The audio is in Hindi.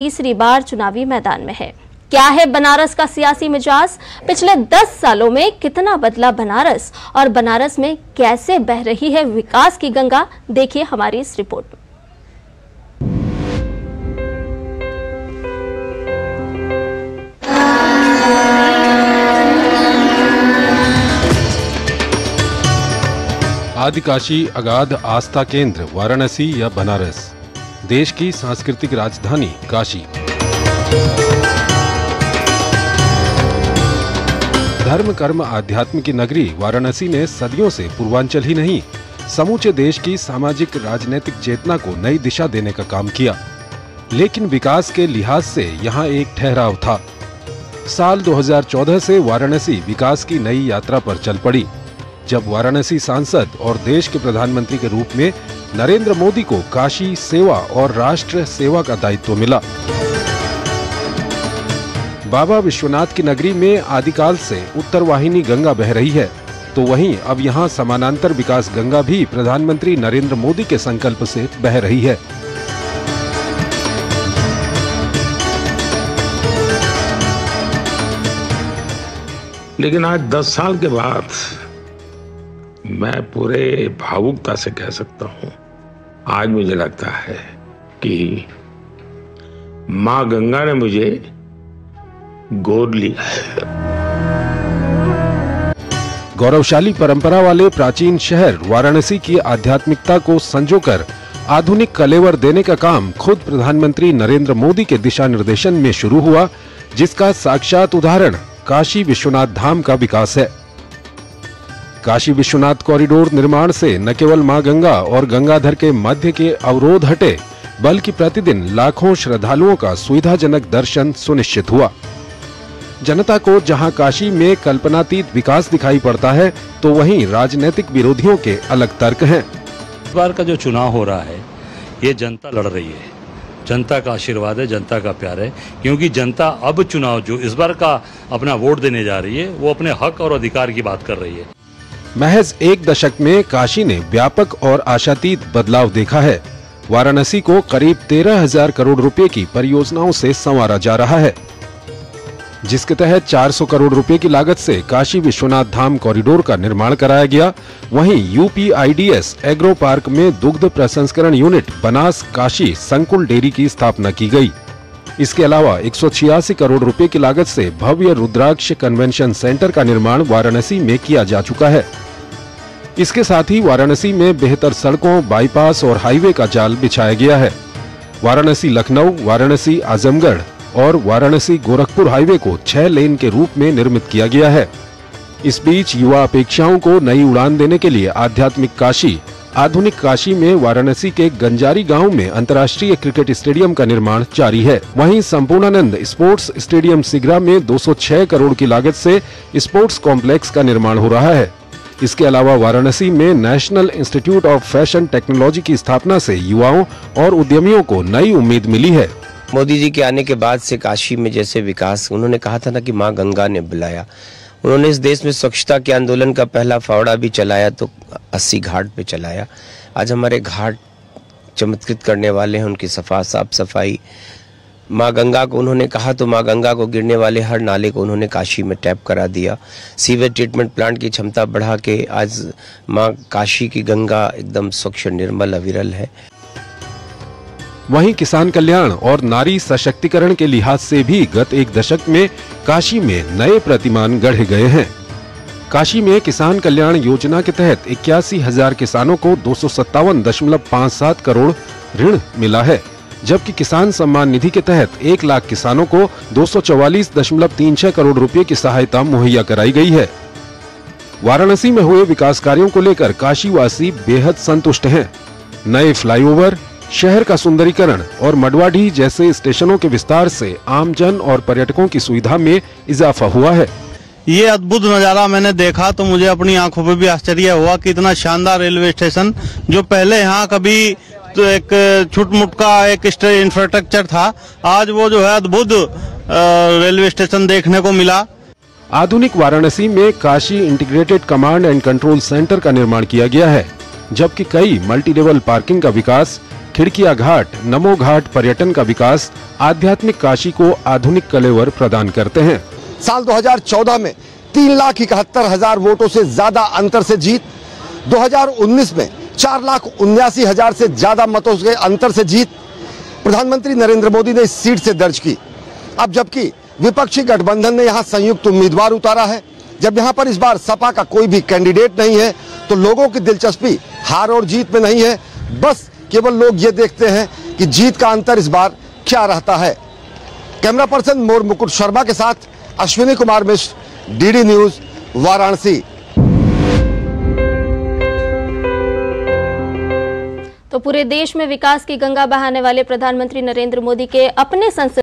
तीसरी बार चुनावी मैदान में है। क्या है बनारस का सियासी मिजाज? पिछले 10 सालों में कितना बदला बनारस और बनारस में कैसे बह रही है विकास की गंगा? देखिए हमारी इस रिपोर्ट में। आदिकाशी अगाध आस्था केंद्र वाराणसी या बनारस, देश की सांस्कृतिक राजधानी काशी। धर्म कर्म आध्यात्म की नगरी वाराणसी ने सदियों से पूर्वांचल ही नहीं, समूचे देश की सामाजिक राजनीतिक चेतना को नई दिशा देने का काम किया। लेकिन विकास के लिहाज से यहाँ एक ठहराव था। साल 2014 से वाराणसी विकास की नई यात्रा पर चल पड़ी, जब वाराणसी सांसद और देश के प्रधानमंत्री के रूप में नरेंद्र मोदी को काशी सेवा और राष्ट्र सेवा का दायित्व मिला। बाबा विश्वनाथ की नगरी में आदिकाल से उत्तर वाहिनी गंगा बह रही है, तो वहीं अब यहाँ समानांतर विकास गंगा भी प्रधानमंत्री नरेंद्र मोदी के संकल्प से बह रही है। लेकिन आज 10 साल के बाद मैं पूरे भावुकता से कह सकता हूं, आज मुझे लगता है कि मां गंगा ने मुझे गोद लिया है। गौरवशाली परंपरा वाले प्राचीन शहर वाराणसी की आध्यात्मिकता को संजोकर आधुनिक कलेवर देने का काम खुद प्रधानमंत्री नरेंद्र मोदी के दिशा निर्देशन में शुरू हुआ, जिसका साक्षात उदाहरण काशी विश्वनाथ धाम का विकास है। काशी विश्वनाथ कॉरिडोर निर्माण से न केवल मां गंगा और गंगाधर के मध्य के अवरोध हटे, बल्कि प्रतिदिन लाखों श्रद्धालुओं का सुविधाजनक दर्शन सुनिश्चित हुआ। जनता को जहां काशी में कल्पनातीत विकास दिखाई पड़ता है, तो वहीं राजनीतिक विरोधियों के अलग तर्क हैं। इस बार का जो चुनाव हो रहा है, ये जनता लड़ रही है, जनता का आशीर्वाद है, जनता का प्यार है, क्योंकि जनता अब चुनाव जो इस बार का अपना वोट देने जा रही है, वो अपने हक और अधिकार की बात कर रही है। महज एक दशक में काशी ने व्यापक और आशातीत बदलाव देखा है। वाराणसी को करीब 13,000 करोड़ रुपए की परियोजनाओं से संवारा जा रहा है, जिसके तहत 400 करोड़ रुपए की लागत से काशी विश्वनाथ धाम कॉरिडोर का निर्माण कराया गया। वहीं यूपीआईडीएस एग्रो पार्क में दुग्ध प्रसंस्करण यूनिट बनास काशी संकुल डेयरी की स्थापना की गई। इसके अलावा 186 करोड़ रुपए की लागत से भव्य रुद्राक्ष कन्वेंशन सेंटर का निर्माण वाराणसी में किया जा चुका है। इसके साथ ही वाराणसी में बेहतर सड़कों, बाईपास और हाईवे का जाल बिछाया गया है। वाराणसी लखनऊ, वाराणसी आजमगढ़ और वाराणसी गोरखपुर हाईवे को 6 लेन के रूप में निर्मित किया गया है। इस बीच युवा अपेक्षाओं को नई उड़ान देने के लिए आध्यात्मिक काशी, आधुनिक काशी में वाराणसी के गंजारी गांव में अंतर्राष्ट्रीय क्रिकेट स्टेडियम का निर्माण जारी है। वहीं संपूर्णानंद स्पोर्ट्स स्टेडियम सिगरा में 206 करोड़ की लागत से स्पोर्ट्स कॉम्प्लेक्स का निर्माण हो रहा है। इसके अलावा वाराणसी में national institute of fashion technology की स्थापना से युवाओं और उद्यमियों को नई उम्मीद मिली है। मोदी जी के आने के बाद से काशी में जैसे विकास, उन्होंने कहा था ना कि माँ गंगा ने बुलाया। उन्होंने इस देश में स्वच्छता के आंदोलन का पहला फावड़ा भी चलाया, तो 80 घाट पे चलाया। आज हमारे घाट चमत्कृत करने वाले हैं, उनकी साफ सफाई। माँ गंगा को उन्होंने कहा, तो माँ गंगा को गिरने वाले हर नाले को उन्होंने काशी में टैप करा दिया। सीवेज ट्रीटमेंट प्लांट की क्षमता बढ़ा के आज माँ काशी की गंगा एकदम स्वच्छ, निर्मल, अविरल है। वहीं किसान कल्याण और नारी सशक्तिकरण के लिहाज से भी गत एक दशक में काशी में नए प्रतिमान गढ़े गए हैं। काशी में किसान कल्याण योजना के तहत 81,000 किसानों को 257.57 करोड़ ऋण मिला है, जबकि किसान सम्मान निधि के तहत 1 लाख किसानों को 244.36 करोड़ रुपए की सहायता मुहैया कराई गई है। वाराणसी में हुए विकास कार्यों को लेकर काशीवासी बेहद संतुष्ट हैं। नए फ्लाईओवर, शहर का सुंदरीकरण और मडवाडीह जैसे स्टेशनों के विस्तार से आमजन और पर्यटकों की सुविधा में इजाफा हुआ है। ये अद्भुत नज़ारा मैंने देखा तो मुझे अपनी आंखों पे भी आश्चर्य हुआ कि इतना शानदार रेलवे स्टेशन, जो पहले यहाँ कभी तो एक छुटमुट का एक इंफ्रास्ट्रक्चर था, आज वो जो है अद्भुत रेलवे स्टेशन देखने को मिला। आधुनिक वाराणसी में Kashi integrated command and control centre का निर्माण किया गया है, जबकि कई मल्टी लेवल पार्किंग का विकास, खिड़किया घाट, नमो घाट पर्यटन का विकास आध्यात्मिक काशी को आधुनिक कलेवर प्रदान करते हैं। साल 2014 में 3,71,000 वोटों से ज्यादा अंतर से जीत, 2019 में 4,79,000 से ज्यादा मतों के अंतर से जीत प्रधानमंत्री नरेंद्र मोदी ने इस सीट से दर्ज की। अब जबकि विपक्षी गठबंधन ने यहां संयुक्त उम्मीदवार उतारा है, जब यहां पर इस बार सपा का कोई भी कैंडिडेट नहीं है, तो लोगों की दिलचस्पी हार और जीत में नहीं है, बस केवल लोग ये देखते हैं कि जीत का अंतर इस बार क्या रहता है। कैमरा पर्सन मोर मुकुट शर्मा के साथ अश्विनी कुमार मिश्र, डीडी न्यूज, वाराणसी। तो पूरे देश में विकास की गंगा बहाने वाले प्रधानमंत्री नरेंद्र मोदी के अपने संसद